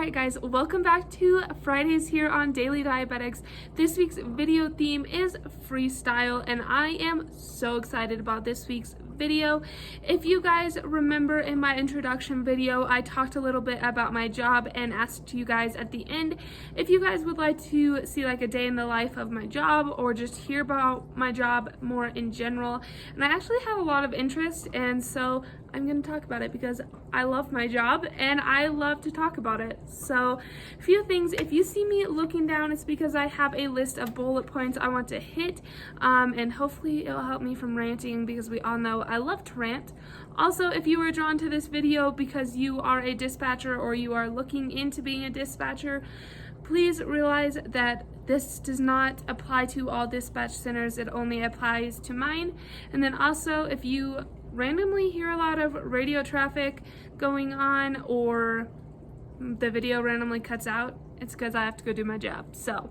Alright guys, welcome back to Fridays here on Daily Diabetics. This week's video theme is freestyle, and I am so excited about this week's video. If you guys remember in my introduction video, I talked a little bit about my job and asked you guys at the end if you guys would like to see like a day in the life of my job or just hear about my job more in general. And I actually had a lot of interest, and so I'm going to talk about it because I love my job and I love to talk about it. So a few things, if you see me looking down, it's because I have a list of bullet points I want to hit, and hopefully it'll help me from ranting, because we all know I love to rant. Also, if you were drawn to this video because you are a dispatcher or you are looking into being a dispatcher, please realize that this does not apply to all dispatch centers. It only applies to mine. And then also, if you randomly hear a lot of radio traffic going on or the video randomly cuts out, it's because I have to go do my job. So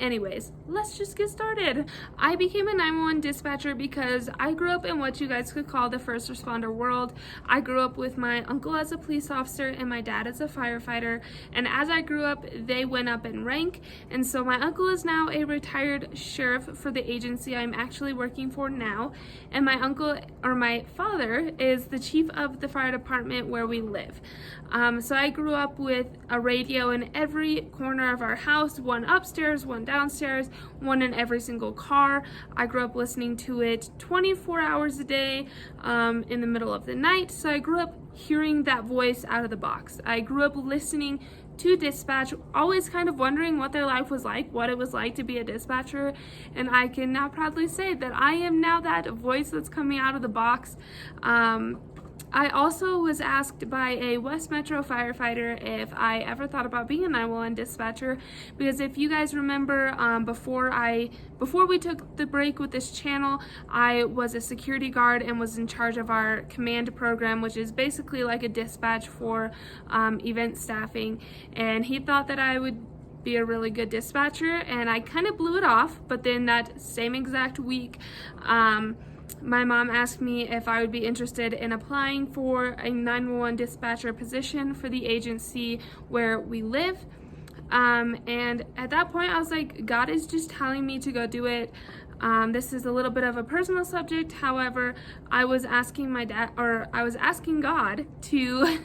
anyways, let's just get started. I became a 911 dispatcher because I grew up in what you guys could call the first responder world. I grew up with my uncle as a police officer and my dad as a firefighter, and as I grew up, they went up in rank, and so my uncle is now a retired sheriff for the agency I'm actually working for now, and my father is the chief of the fire department where we live. So I grew up with a radio in every corner of our house, one upstairs, one downstairs, one in every single car. I grew up listening to it 24 hours a day, in the middle of the night. So I grew up hearing that voice out of the box. I grew up listening to dispatch, always kind of wondering what their life was like, what it was like to be a dispatcher, and I can now proudly say that I am now that voice that's coming out of the box. I also was asked by a West Metro firefighter if I ever thought about being a 911 dispatcher, because if you guys remember, before we took the break with this channel, I was a security guard and was in charge of our command program, which is basically like a dispatch for event staffing, and he thought that I would be a really good dispatcher, and I kind of blew it off. But then that same exact week, my mom asked me if I would be interested in applying for a 911 dispatcher position for the agency where we live. And at that point I was like, God is just telling me to go do it. This is a little bit of a personal subject. However, I was asking God to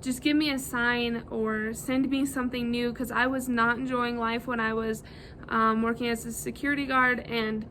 just give me a sign or send me something new, because I was not enjoying life when I was working as a security guard, and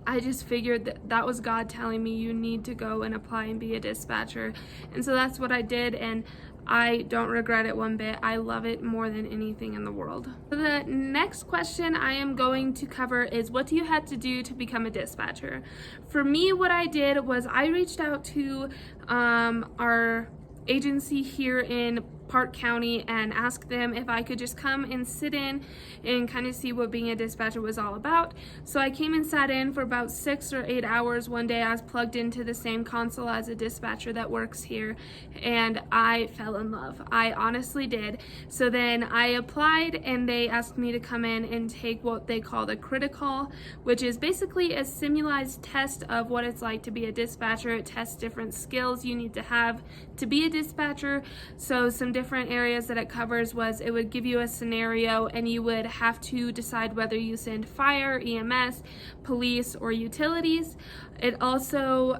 I just figured that that was God telling me, you need to go and apply and be a dispatcher. And so that's what I did, and I don't regret it one bit. I love it more than anything in the world. The next question I am going to cover is, what do you have to do to become a dispatcher? For me, what I did was I reached out to our agency here in Park County and asked them if I could just come and sit in and kind of see what being a dispatcher was all about. So I came and sat in for about 6 or 8 hours one day. I was plugged into the same console as a dispatcher that works here, and I fell in love. I honestly did. So then I applied, and they asked me to come in and take what they call the critical, which is basically a simulated test of what it's like to be a dispatcher. It tests different skills you need to have to be a dispatcher. So some different areas that it covers was, it would give you a scenario and you would have to decide whether you send fire, EMS, police, or utilities. It also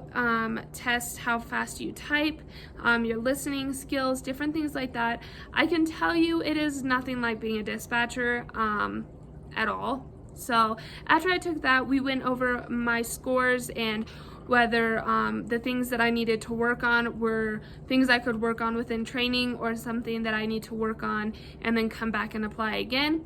tests how fast you type, your listening skills, different things like that. I can tell you it is nothing like being a dispatcher at all. So after I took that, we went over my scores and whether the things that I needed to work on were things I could work on within training, or something that I need to work on and then come back and apply again.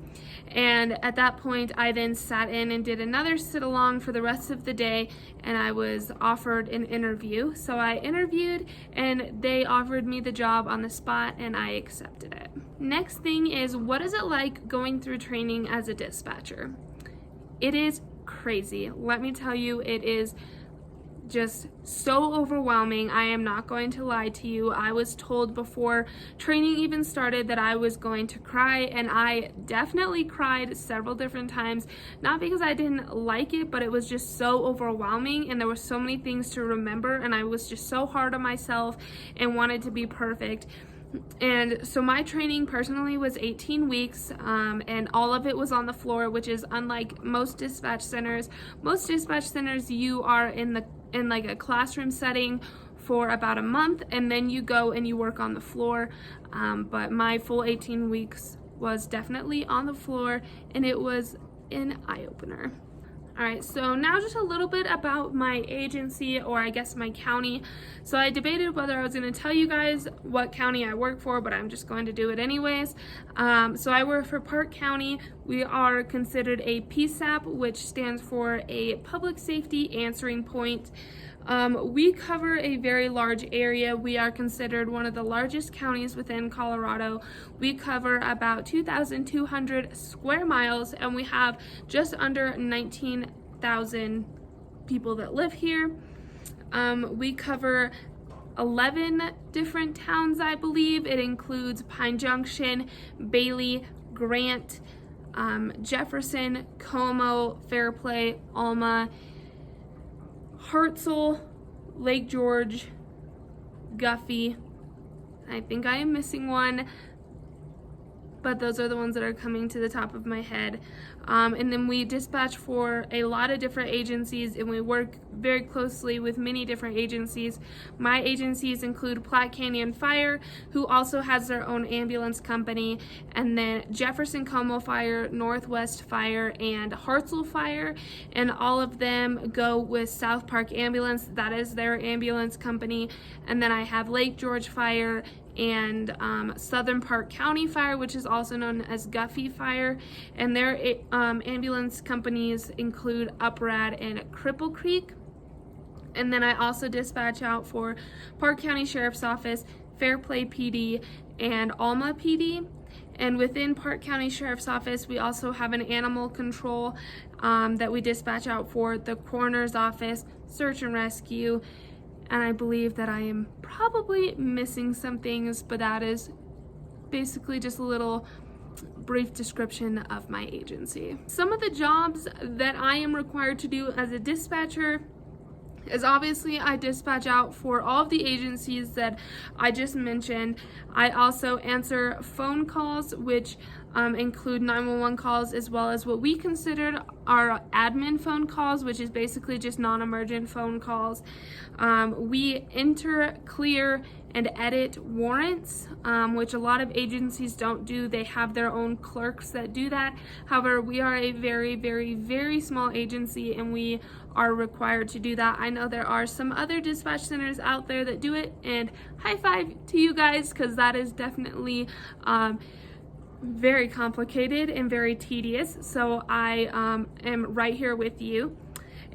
And at that point, I then sat in and did another sit-along for the rest of the day, and I was offered an interview. So I interviewed, and they offered me the job on the spot, and I accepted it. Next thing is, what is it like going through training as a dispatcher? It is crazy. Let me tell you, it is just so overwhelming. I am not going to lie to you. I was told before training even started that I was going to cry, and I definitely cried several different times, not because I didn't like it, but it was just so overwhelming, and there were so many things to remember, and I was just so hard on myself and wanted to be perfect. And so my training personally was 18 weeks, and all of it was on the floor, which is unlike most dispatch centers. Most dispatch centers, you are in like a classroom setting for about a month, and then you go and you work on the floor. But my full 18 weeks was definitely on the floor, and it was an eye-opener. All right, so now just a little bit about my agency, or I guess my county. So I debated whether I was going to tell you guys what county I work for, but I'm just going to do it anyways. So I work for Park County. We are considered a PSAP, which stands for a Public Safety Answering Point. We cover a very large area. We are considered one of the largest counties within Colorado. We cover about 2,200 square miles, and we have just under 19,000 people that live here. We cover 11 different towns, I believe. It includes Pine Junction, Bailey, Grant, Jefferson, Como, Fairplay, Alma, Hartselle, Lake George, Guffey. I think I am missing one, but those are the ones that are coming to the top of my head. And then we dispatch for a lot of different agencies, and we work very closely with many different agencies. My agencies include Platte Canyon Fire, who also has their own ambulance company, and then Jefferson Como Fire, Northwest Fire, and Hartselle Fire, and all of them go with South Park Ambulance. That is their ambulance company. And then I have Lake George Fire and Southern Park County Fire, which is also known as Guffey Fire, and their ambulance companies include Uprad and Cripple Creek. And then I also dispatch out for Park County Sheriff's Office, Fairplay PD, and Alma PD. And within Park County Sheriff's Office, we also have an animal control that we dispatch out for, the Coroner's Office, Search and Rescue. And I believe that I am probably missing some things, but that is basically just a little brief description of my agency. Some of the jobs that I am required to do as a dispatcher is obviously I dispatch out for all of the agencies that I just mentioned. I also answer phone calls, which include 911 calls, as well as what we considered our admin phone calls, which is basically just non-emergent phone calls. We enter, clear, and edit warrants, which a lot of agencies don't do. They have their own clerks that do that. However, we are a very, very, very small agency, and we are required to do that. I know there are some other dispatch centers out there that do it, and high five to you guys, because that is definitely very complicated and very tedious. So I am right here with you.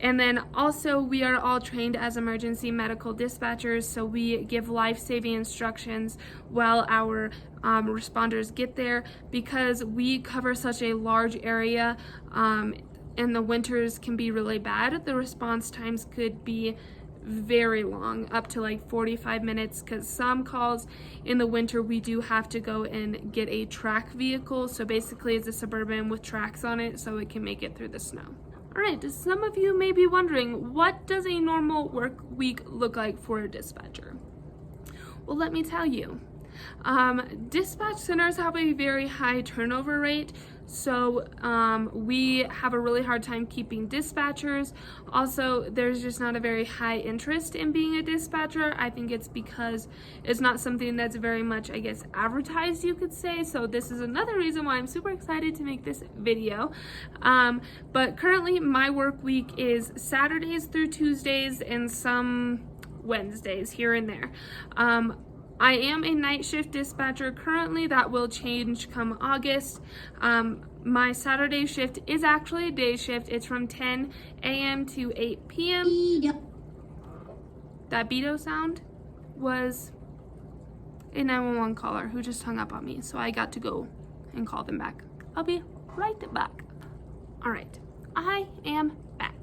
And then also we are all trained as emergency medical dispatchers, so we give life-saving instructions while our responders get there. Because we cover such a large area and the winters can be really bad, the response times could be very long, up to like 45 minutes, because some calls in the winter we do have to go and get a track vehicle. So basically it's a Suburban with tracks on it so it can make it through the snow. All right, some of you may be wondering, what does a normal work week look like for a dispatcher? Well, let me tell you. Dispatch centers have a very high turnover rate, so we have a really hard time keeping dispatchers. Also, there's just not a very high interest in being a dispatcher. I think it's because it's not something that's very much, I guess, advertised, you could say. So this is another reason why I'm super excited to make this video. But currently my work week is Saturdays through Tuesdays and some Wednesdays here and there. I am a night shift dispatcher currently. That will change come August. My Saturday shift is actually a day shift. It's from 10 a.m. to 8 p.m. That Beto sound was a 911 caller who just hung up on me, so I got to go and call them back. I'll be right back. All right, I am back.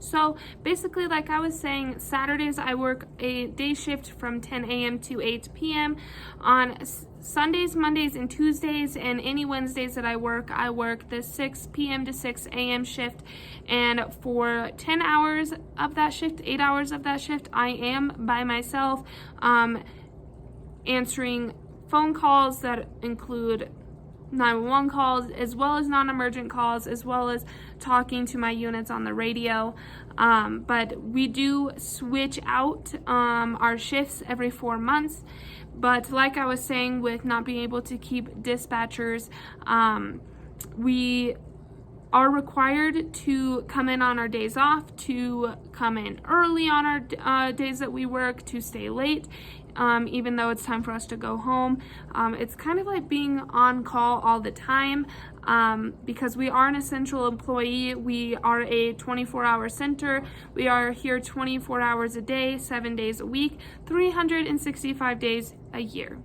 So basically, like I was saying, Saturdays I work a day shift from 10 a.m. to 8 p.m. On Sundays, Mondays, and Tuesdays, and any Wednesdays that I work the 6 p.m. to 6 a.m. shift. And for 10 hours of that shift, 8 hours of that shift, I am by myself answering phone calls that include 911 calls, as well as non-emergent calls, as well as talking to my units on the radio. But we do switch out our shifts every 4 months. But like I was saying, with not being able to keep dispatchers, we are required to come in on our days off, to come in early on our days that we work, to stay late, even though it's time for us to go home. It's kind of like being on call all the time, because we are an essential employee. We are a 24-hour center. We are here 24 hours a day, 7 days a week, 365 days a year.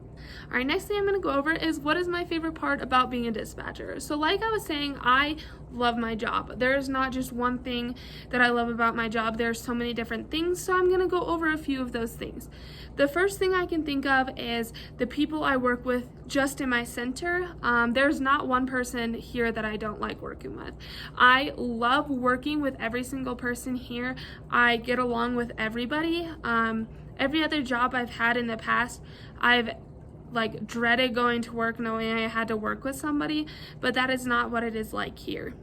All right, next thing I'm going to go over is what is my favorite part about being a dispatcher. So like I was saying, I love my job. There's not just one thing that I love about my job. There's so many different things, so I'm going to go over a few of those things. The first thing I can think of is the people I work with just in my center. There's not one person here that I don't like working with. I love working with every single person here. I get along with everybody. Every other job I've had in the past, I've dreaded going to work knowing I had to work with somebody, but that is not what it is like here.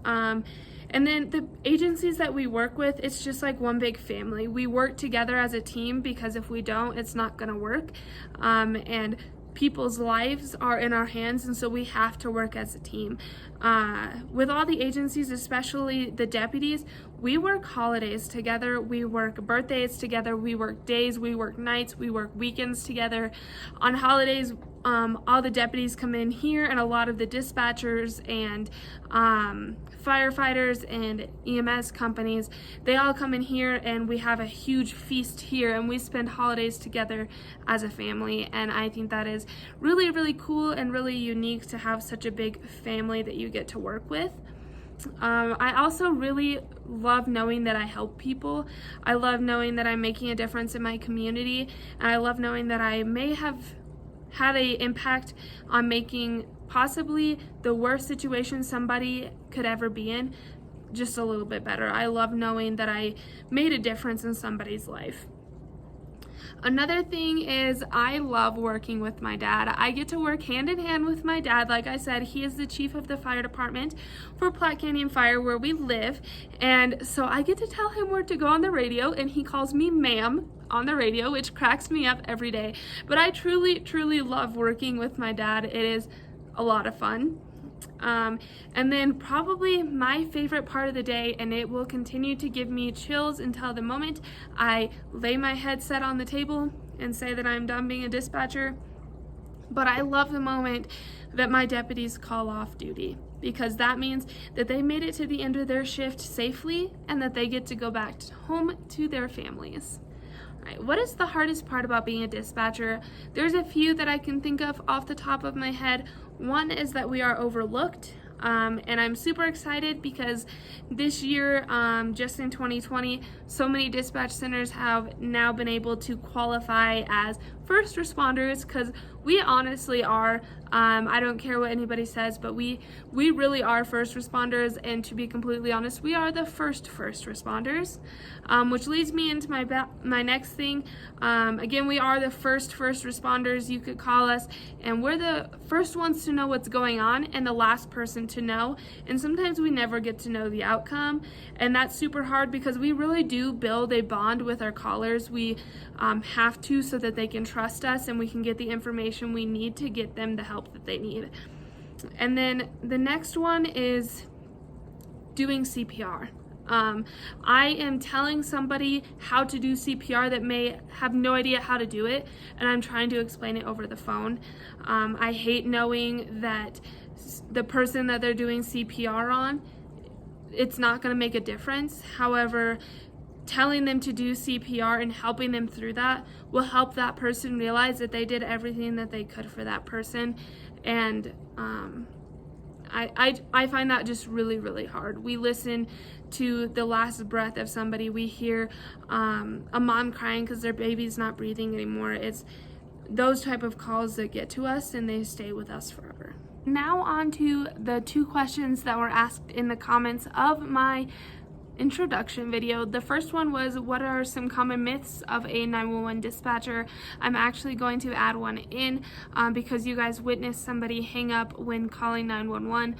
And then the agencies that we work with, it's just like one big family. We work together as a team, because if we don't, it's not gonna work. And people's lives are in our hands, and so we have to work as a team. With all the agencies, especially the deputies, we work holidays together, we work birthdays together, we work days, we work nights, we work weekends together. On holidays, all the deputies come in here, and a lot of the dispatchers and firefighters and EMS companies, they all come in here, and we have a huge feast here, and we spend holidays together as a family. And I think that is really, really cool and really unique to have such a big family that you get to work with. I also really love knowing that I help people. I love knowing that I'm making a difference in my community, and I love knowing that I may have had an impact on making possibly the worst situation somebody could ever be in just a little bit better. I love knowing that I made a difference in somebody's life. Another thing is I love working with my dad. I get to work hand in hand with my dad. Like I said, he is the chief of the fire department for Platte Canyon Fire, where we live. And so I get to tell him where to go on the radio, and he calls me ma'am on the radio, which cracks me up every day. But I truly, truly love working with my dad. It is a lot of fun. And then probably my favorite part of the day, and it will continue to give me chills until the moment I lay my headset on the table and say that I'm done being a dispatcher, but I love the moment that my deputies call off duty, because that means that they made it to the end of their shift safely and that they get to go back home to their families. Right, what is the hardest part about being a dispatcher? There's a few that I can think of off the top of my head. One is that we are overlooked, and I'm super excited because this year, just in 2020, so many dispatch centers have now been able to qualify as first responders, because we honestly are. I don't care what anybody says, but we really are first responders, and to be completely honest, we are the first responders, which leads me into my next thing. Again, we are the first responders, you could call us, and we're the first ones to know what's going on and the last person to know, and sometimes we never get to know the outcome, and that's super hard because we really do build a bond with our callers. We have to, so that they can trust us and we can get the information we need to get them the help that they need. And then the next one is doing CPR. I am telling somebody how to do CPR that may have no idea how to do it, and I'm trying to explain it over the phone. I hate knowing that the person that they're doing CPR on, it's not going to make a difference. However, telling them to do CPR and helping them through that will help that person realize that they did everything that they could for that person. And I find that just really, really hard. We listen to the last breath of somebody. We hear a mom crying because their baby's not breathing anymore. It's those type of calls that get to us, and they stay with us forever. Now on to the 2 questions that were asked in the comments of my introduction video. The first one was, what are some common myths of a 911 dispatcher? I'm actually going to add one in because you guys witnessed somebody hang up when calling 911.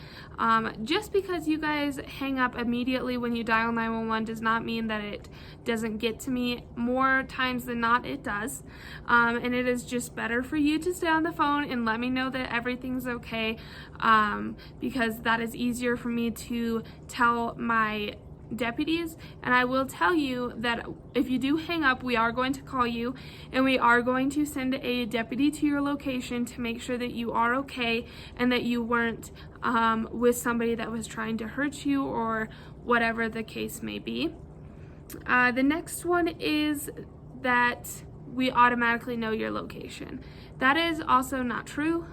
Just because you guys hang up immediately when you dial 911 does not mean that it doesn't get to me. More times than not, it does. And it is just better for you to stay on the phone and let me know that everything's okay, because that is easier for me to tell my deputies. And I will tell you that if you do hang up, we are going to call you and we are going to send a deputy to your location to make sure that you are okay and that you weren't with somebody that was trying to hurt you or whatever the case may be. The next one is that we automatically know your location. That is also not true.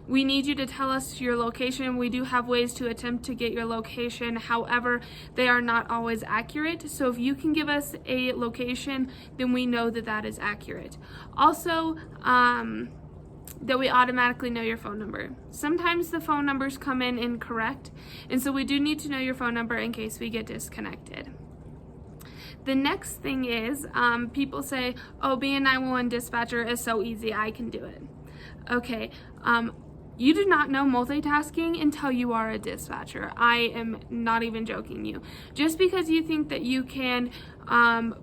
We need you to tell us your location. We do have ways to attempt to get your location. However, they are not always accurate. So if you can give us a location, then we know that that is accurate. Also, that we automatically know your phone number. Sometimes the phone numbers come in incorrect, and so we do need to know your phone number in case we get disconnected. The next thing is, people say, oh, being a 911 dispatcher is so easy, I can do it. Okay, you do not know multitasking until you are a dispatcher. I am not even joking you. Just because you think that you can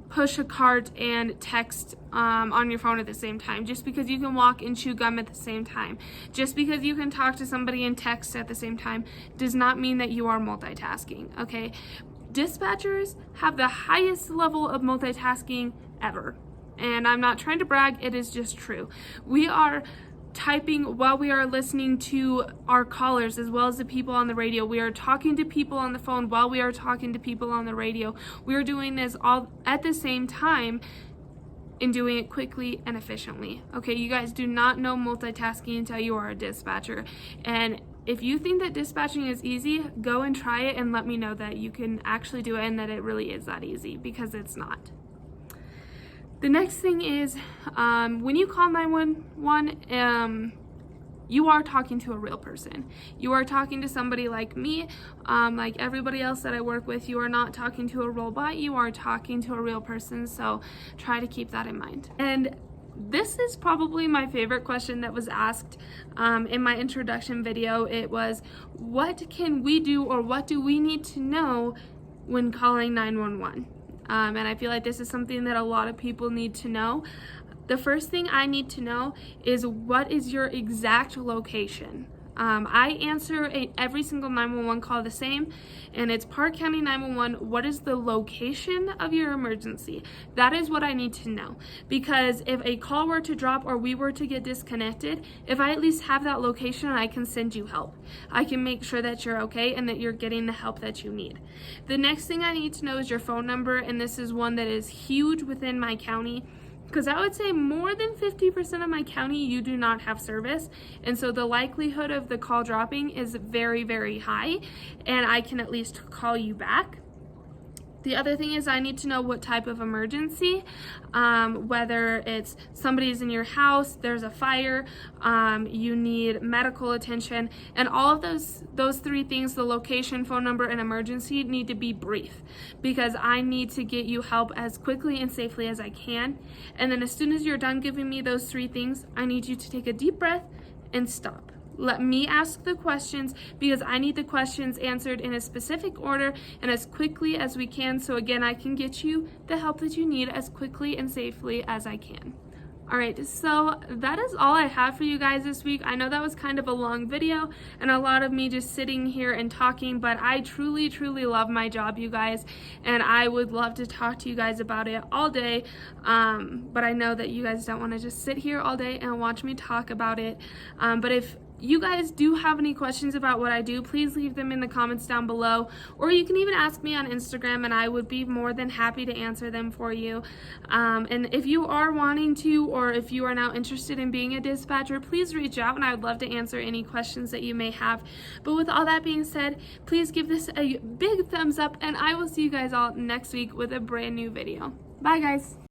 push a cart and text on your phone at the same time, just because you can walk and chew gum at the same time, just because you can talk to somebody and text at the same time, does not mean that you are multitasking, okay? Dispatchers have the highest level of multitasking ever. And I'm not trying to brag, it is just true. We are typing while we are listening to our callers as well as the people on the radio. We are talking to people on the phone while we are talking to people on the radio. We are doing this all at the same time and doing it quickly and efficiently. Okay, you guys do not know multitasking until you are a dispatcher. And if you think that dispatching is easy, go and try it and let me know that you can actually do it and that it really is that easy, because it's not. The next thing is, when you call 911, you are talking to a real person. You are talking to somebody like me, like everybody else that I work with. You are not talking to a robot, you are talking to a real person, so try to keep that in mind. And this is probably my favorite question that was asked in my introduction video. It was, what can we do, or what do we need to know when calling 911? And I feel like this is something that a lot of people need to know. The first thing I need to know is, what is your exact location? I answer every single 911 call the same, and it's Park County 911. What is the location of your emergency? That is what I need to know, because if a call were to drop or we were to get disconnected, if I at least have that location, I can send you help. I can make sure that you're okay and that you're getting the help that you need. The next thing I need to know is your phone number, and this is one that is huge within my county, because I would say more than 50% of my county, you do not have service. And so the likelihood of the call dropping is very, very high, and I can at least call you back. The other thing is, I need to know what type of emergency, whether it's somebody's in your house, there's a fire, you need medical attention, and all of those three things, the location, phone number, and emergency, need to be brief, because I need to get you help as quickly and safely as I can. And then as soon as you're done giving me those three things, I need you to take a deep breath and stop. Let me ask the questions, because I need the questions answered in a specific order and as quickly as we can, so again, I can get you the help that you need as quickly and safely as I can. Alright, so that is all I have for you guys this week. I know that was kind of a long video and a lot of me just sitting here and talking, but I truly, truly love my job, you guys, and I would love to talk to you guys about it all day, but I know that you guys don't want to just sit here all day and watch me talk about it, but if you guys do have any questions about what I do, please leave them in the comments down below, or you can even ask me on Instagram and I would be more than happy to answer them for you. And if you are wanting to, or if you are now interested in being a dispatcher, please reach out and I would love to answer any questions that you may have. But with all that being said, please give this a big thumbs up, and I will see you guys all next week with a brand new video. Bye guys!